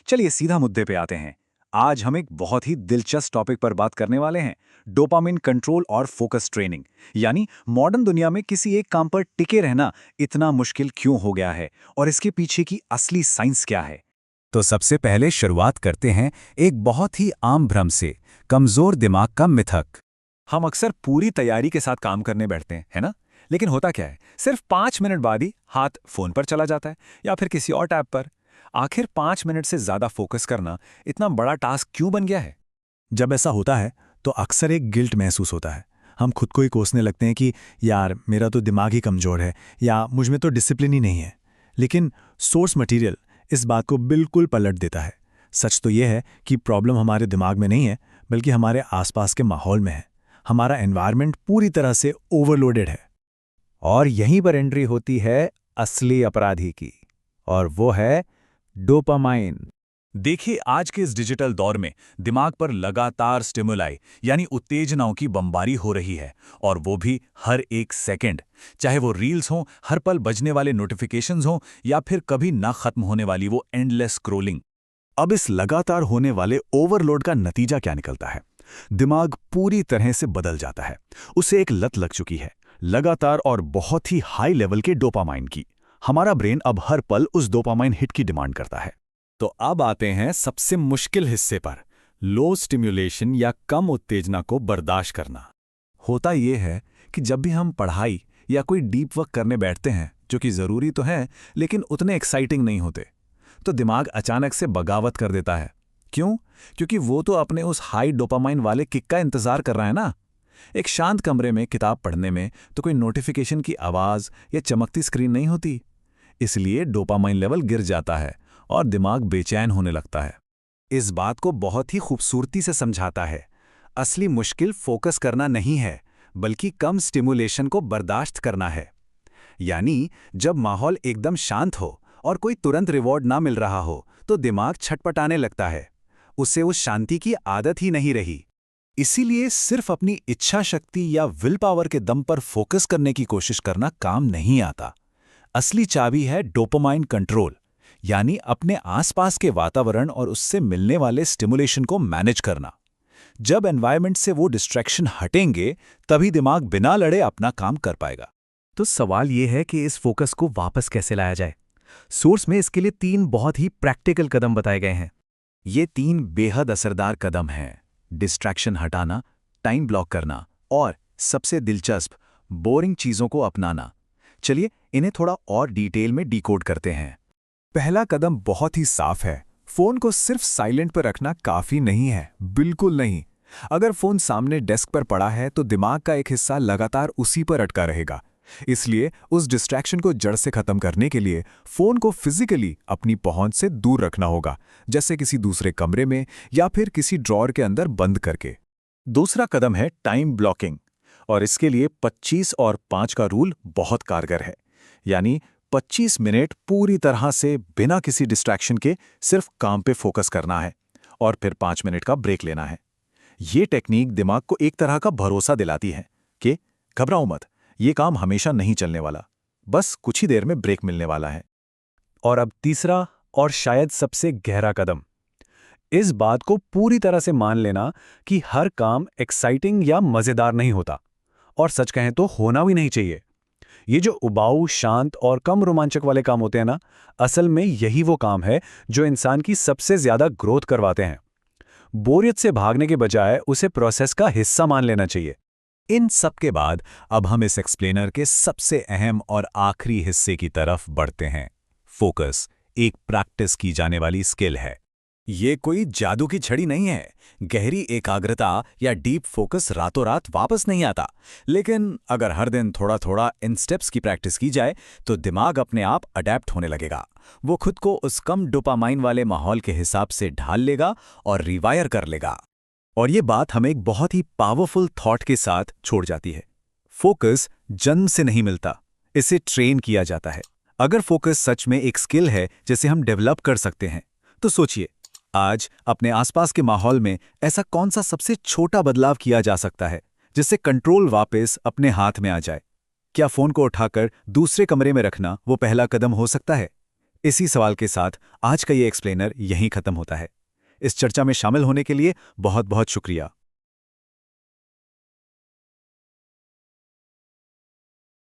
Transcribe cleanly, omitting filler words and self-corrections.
चलिए सीधा मुद्दे पे आते हैं। आज हम एक बहुत ही दिलचस्प टॉपिक पर बात करने वाले हैं, डोपामिन कंट्रोल और फोकस ट्रेनिंग। यानी मॉडर्न दुनिया में किसी एक काम पर टिके रहना इतना मुश्किल क्यों हो गया है और इसके पीछे की असली साइंस क्या है। तो सबसे पहले शुरुआत करते हैं एक बहुत ही आम भ्रम से, कमजोर दिमाग का मिथक। हम अक्सर पूरी तैयारी के साथ काम करने बैठते हैं, है ना? लेकिन होता क्या है, सिर्फ 5 मिनट बाद ही हाथ फोन पर चला जाता है या फिर किसी और टैब पर। आखिर 5 मिनट से ज्यादा फोकस करना इतना बड़ा टास्क क्यों बन गया है? जब ऐसा होता है तो अक्सर एक गिल्ट महसूस होता है। हम खुद को ही कोसने लगते हैं कि यार मेरा तो दिमाग ही कमज़ोर है या मुझ में तो डिसिप्लिन ही नहीं है। लेकिन सोर्स मटेरियल इस बात को बिल्कुल पलट देता है। सच तो यह है कि प्रॉब्लम हमारे दिमाग में नहीं है, बल्कि हमारे आसपास के माहौल में है। हमारा एनवायरनमेंट पूरी तरह से ओवरलोडेड है। और यहीं पर एंट्री होती है असली अपराधी की, और वो है डोपामाइन। देखिए, आज के इस डिजिटल दौर में दिमाग पर लगातार स्टिमुलाई यानी उत्तेजनाओं की बमबारी हो रही है, और वो भी हर एक सेकंड। चाहे वो रील्स हों, हर पल बजने वाले नोटिफिकेशंस हों, या फिर कभी ना खत्म होने वाली वो एंडलेस स्क्रोलिंग। अब इस लगातार होने वाले ओवरलोड का नतीजा क्या निकलता है? दिमाग पूरी तरह से बदल जाता है। उसे एक लत लग चुकी है, लगातार और बहुत ही हाई लेवल के डोपामाइन की। हमारा ब्रेन अब हर पल उस डोपामाइन हिट की डिमांड करता है। तो अब आते हैं सबसे मुश्किल हिस्से पर, लो स्टिम्युलेशन या कम उत्तेजना को बर्दाश्त करना। होता यह है कि जब भी हम पढ़ाई या कोई डीप वर्क करने बैठते हैं, जो कि ज़रूरी तो है लेकिन उतने एक्साइटिंग नहीं होते, तो दिमाग अचानक से बगावत कर देता है। क्यों? क्योंकि वो तो अपने उस हाई डोपामाइन वाले किक का इंतज़ार कर रहा है ना। एक शांत कमरे में किताब पढ़ने में तो कोई नोटिफिकेशन की आवाज़ या चमकती स्क्रीन नहीं होती, इसलिए डोपामाइन लेवल गिर जाता है और दिमाग बेचैन होने लगता है। इस बात को बहुत ही खूबसूरती से समझाता है। असली मुश्किल फोकस करना नहीं है, बल्कि कम स्टिमुलेशन को बर्दाश्त करना है। यानी जब माहौल एकदम शांत हो और कोई तुरंत रिवॉर्ड ना मिल रहा हो, तो दिमाग छटपटाने लगता है। उसे उस शांति की आदत ही नहीं रही। इसीलिए सिर्फ अपनी इच्छा शक्ति या विल पावर के दम पर फोकस करने की कोशिश करना काम नहीं आता। असली चाबी है डोपामाइन कंट्रोल, यानी अपने आसपास के वातावरण और उससे मिलने वाले स्टिमुलेशन को मैनेज करना। जब एनवायरनमेंट से वो डिस्ट्रैक्शन हटेंगे, तभी दिमाग बिना लड़े अपना काम कर पाएगा। तो सवाल ये है कि इस फोकस को वापस कैसे लाया जाए। सोर्स में इसके लिए 3 बहुत ही प्रैक्टिकल कदम बताए गए हैं। ये 3 बेहद असरदार कदम हैं: डिस्ट्रैक्शन हटाना, टाइम ब्लॉक करना और सबसे दिलचस्प, बोरिंग चीज़ों को अपनाना। चलिए इन्हें थोड़ा और डिटेल में डिकोड करते हैं। पहला कदम बहुत ही साफ है। फोन को सिर्फ साइलेंट पर रखना काफी नहीं है, बिल्कुल नहीं। अगर फोन सामने डेस्क पर पड़ा है तो दिमाग का एक हिस्सा लगातार उसी पर अटका रहेगा। इसलिए उस डिस्ट्रैक्शन को जड़ से खत्म करने के लिए फोन को फिजिकली अपनी पहुंच से दूर रखना होगा, जैसे किसी दूसरे कमरे में या फिर किसी ड्रॉअर के अंदर बंद करके। दूसरा कदम है टाइम ब्लॉकिंग, और इसके लिए 25 और 5 का रूल बहुत कारगर है। यानी 25 मिनट पूरी तरह से बिना किसी डिस्ट्रैक्शन के सिर्फ काम पे फोकस करना है, और फिर 5 मिनट का ब्रेक लेना है। ये टेक्निक दिमाग को एक तरह का भरोसा दिलाती है कि घबराओ मत, ये काम हमेशा नहीं चलने वाला, बस कुछ ही देर में ब्रेक मिलने वाला है। और अब तीसरा और शायद सबसे गहरा कदम, इस बात को पूरी तरह से मान लेना कि हर काम एक्साइटिंग या मज़ेदार नहीं होता, और सच कहें तो होना भी नहीं चाहिए। ये जो उबाऊ, शांत और कम रोमांचक वाले काम होते हैं ना, असल में यही वो काम है जो इंसान की सबसे ज्यादा ग्रोथ करवाते हैं। बोरियत से भागने के बजाय उसे प्रोसेस का हिस्सा मान लेना चाहिए। इन सब के बाद अब हम इस एक्सप्लेनर के सबसे अहम और आखिरी हिस्से की तरफ बढ़ते हैं। फोकस एक प्रैक्टिस की जाने वाली स्किल है। ये कोई जादू की छड़ी नहीं है। गहरी एकाग्रता या डीप फोकस रातों रात वापस नहीं आता, लेकिन अगर हर दिन थोड़ा थोड़ा इन स्टेप्स की प्रैक्टिस की जाए तो दिमाग अपने आप अडेप्ट होने लगेगा। वो खुद को उस कम डोपामाइन वाले माहौल के हिसाब से ढाल लेगा और रिवायर कर लेगा। और ये बात हमें एक बहुत ही पावरफुल थॉट के साथ छोड़ जाती है। फोकस जन्म से नहीं मिलता, इसे ट्रेन किया जाता है। अगर फोकस सच में एक स्किल है जिसे हम डेवलप कर सकते हैं, तो सोचिए, आज अपने आसपास के माहौल में ऐसा कौन सा सबसे छोटा बदलाव किया जा सकता है जिससे कंट्रोल वापस अपने हाथ में आ जाए? क्या फोन को उठाकर दूसरे कमरे में रखना वो पहला कदम हो सकता है? इसी सवाल के साथ आज का ये एक्सप्लेनर यहीं खत्म होता है। इस चर्चा में शामिल होने के लिए बहुत बहुत शुक्रिया।